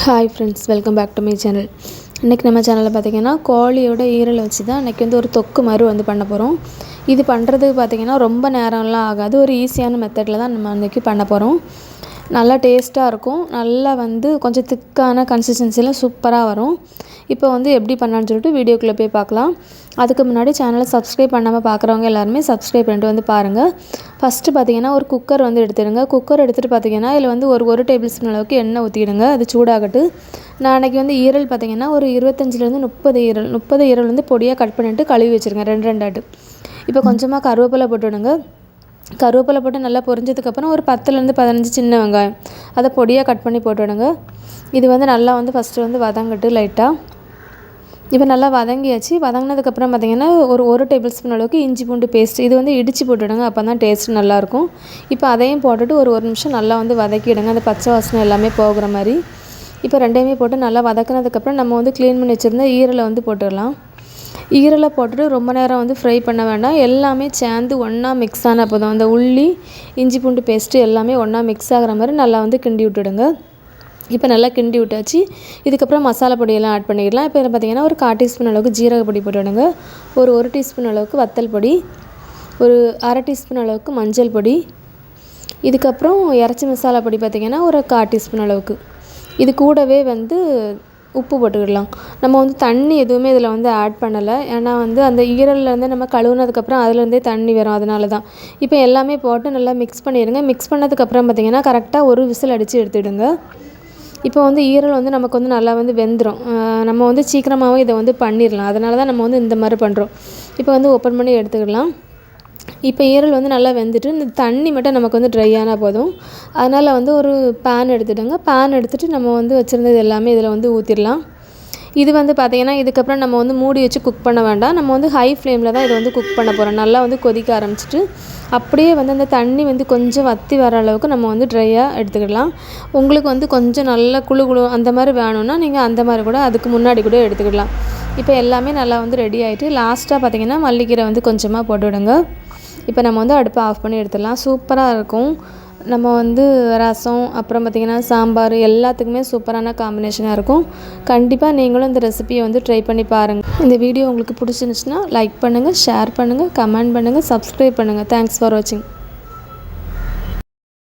Hi friends, welcome back to my channel. இன்றைக்கி நம்ம சேனலில் பார்த்திங்கன்னா கோழியோட ஈரலை வச்சு தான் இன்றைக்கி ஒரு தொக்கு மாதிரி பண்ண போகிறோம். இது பண்ணுறதுக்கு பார்த்திங்கன்னா ரொம்ப நேரம்லாம் ஆகாது. ஒரு ஈஸியான மெத்தடில் தான் நம்ம இன்றைக்கி பண்ண போகிறோம். நல்லா டேஸ்ட்டாக இருக்கும். நல்லா கொஞ்சம் திக்கான கன்சிஸ்டன்சியில் சூப்பராக வரும். இப்போ எப்படி பண்ணலான்னு சொல்லிட்டு வீடியோக்குள்ளே போய் பார்க்கலாம். அதுக்கு முன்னாடி சேனலை சப்ஸ்கிரைப் பண்ணாமல் பார்க்குறவங்க எல்லாருமே சப்ஸ்கிரைப் பண்ணிட்டு பாருங்கள். ஃபஸ்ட்டு பார்த்திங்கன்னா ஒரு குக்கர் எடுத்துடுங்க. குக்கர் எடுத்துகிட்டு பார்த்திங்கன்னா இதில் ஒரு டேபிள் ஸ்பூன் அளவுக்கு எண்ணெய் ஊற்றிடுங்க. அது சூடாகட்டு. நான் அன்றைக்கி ஈரல் பார்த்திங்கன்னா ஒரு 25லேருந்து 30 ஈரல் பொடியாக கட் பண்ணிவிட்டு கழுவி வச்சுருங்க, 2 ஆட்டு. இப்போ கொஞ்சமாக கருவேப்பிலை போட்டுவிடுங்க. கருவேப்பிலை போட்டு நல்லா பொரிஞ்சதுக்கப்புறம் ஒரு 10லேருந்து 15 சின்ன வெங்காயம் அதை பொடியாக கட் பண்ணி போட்டுவிடுங்க. இது நல்லா ஃபஸ்ட்டு வதங்கட்டு லைட்டாக. இப்போ நல்லா வதங்கியாச்சு. வதங்கினதுக்கப்புறம் பார்த்திங்கன்னா ஒரு டேபிள் ஸ்பூன் அளவுக்கு இஞ்சி பூண்டு பேஸ்ட் இது இடித்து போட்டுவிடுங்க. அப்போ தான் டேஸ்ட் நல்லாயிருக்கும். இப்போ அதையும் போட்டுட்டு ஒரு நிமிஷம் நல்லா வதக்கிடுங்க, அந்த பச்சை வாசனை எல்லாமே போகிற மாதிரி. இப்போ ரெண்டையுமே போட்டு நல்லா வதக்கினதுக்கப்புறம் நம்ம க்ளீன் பண்ணி வச்சுருந்த ஈரலை போட்டுடலாம். ஈரலை போட்டுட்டு ரொம்ப நேரம் ஃப்ரை பண்ண வேண்டாம். எல்லாமே சேர்ந்து ஒன்றா மிக்ஸ் ஆன போதும். அந்த உள்ளி இஞ்சி பூண்டு பேஸ்ட்டு எல்லாமே ஒன்றா மிக்ஸ் ஆகிற மாதிரி நல்லா கிண்டி விட்டுடுங்க. இப்போ நல்லா கிண்டி விட்டாச்சு. இதுக்கப்புறம் மசாலா பொடியெல்லாம் ஆட் பண்ணிடலாம். இப்போ பார்த்திங்கன்னா ஒரு 1/4 டீஸ்பூன் அளவுக்கு ஜீரக பொடி போட்டுவிடுங்க. ஒரு டீஸ்பூன் அளவுக்கு வத்தல் பொடி, ஒரு 1/2 டீஸ்பூன் அளவுக்கு மஞ்சள் பொடி. இதுக்கப்புறம் இறைச்சி மசாலா பொடி பார்த்திங்கன்னா ஒரு 1/4 டீஸ்பூன் அளவுக்கு. இது கூடவே உப்பு போட்டுக்கிடலாம். நம்ம தண்ணி எதுவுமே இதில் ஆட் பண்ணலை. ஏன்னா அந்த ஈரல்லேருந்து நம்ம கழுவுனதுக்கப்புறம் அதுலேருந்தே தண்ணி வரும், அதனால தான். இப்போ எல்லாமே போட்டு நல்லா மிக்ஸ் பண்ணிடுங்க. மிக்ஸ் பண்ணதுக்கப்புறம் பார்த்திங்கன்னா கரெக்டாக ஒரு விசில் அடித்து எடுத்துவிடுங்க. இப்போ ஈரல் நமக்கு நல்லா வெந்துடும். நம்ம சீக்கிரமாகவே இதை பண்ணிடலாம். அதனால தான் நம்ம இந்த மாதிரி பண்ணுறோம். இப்போ ஓப்பன் பண்ணி எடுத்துக்கலாம். இப்போ ஈரல் நல்லா வெந்துட்டு இந்த தண்ணி மட்டும் நமக்கு ட்ரை ஆனால் போதும். அதனால் ஒரு பேன் எடுத்துடுங்க. பேன் எடுத்துகிட்டு நம்ம வச்சுருந்தது எல்லாமே இதில் ஊற்றிடலாம். இது பார்த்திங்கன்னா இதுக்கப்புறம் நம்ம மூடி வச்சு குக் பண்ண வேண்டாம். நம்ம ஹை ஃப்ளேமில் தான் இதை குக் பண்ண போகிறோம். நல்லா கொதிக்க ஆரம்பிச்சிட்டு அப்படியே அந்த தண்ணி கொஞ்சம் வற்றி வர அளவுக்கு நம்ம ட்ரையாக எடுத்துக்கிடலாம். உங்களுக்கு கொஞ்சம் நல்லா குழு அந்த மாதிரி வேணும்னா நீங்கள் அந்த மாதிரி கூட அதுக்கு முன்னாடி கூட எடுத்துக்கிடலாம். இப்போ எல்லாமே நல்லா ரெடி ஆகிட்டு லாஸ்ட்டாக பார்த்திங்கன்னா மல்லிக்கீரை கொஞ்சமாக போட்டுவிடுங்க. இப்போ நம்ம அடுப்பை ஆஃப் பண்ணி எடுத்துடலாம். சூப்பராக இருக்கும். நம்ம ரசம் அப்புறம் பார்த்திங்கன்னா சாம்பார் எல்லாத்துக்குமே சூப்பரான காம்பினேஷனாக இருக்கும். கண்டிப்பாக நீங்களும் இந்த ரெசிபியை ட்ரை பண்ணி பாருங்கள். இந்த வீடியோ உங்களுக்கு பிடிச்சிருந்துச்சுன்னா லைக் பண்ணுங்கள், ஷேர் பண்ணுங்கள், கமெண்ட் பண்ணுங்கள், சப்ஸ்கிரைப் பண்ணுங்கள். தேங்க்ஸ் ஃபார் வாட்சிங்.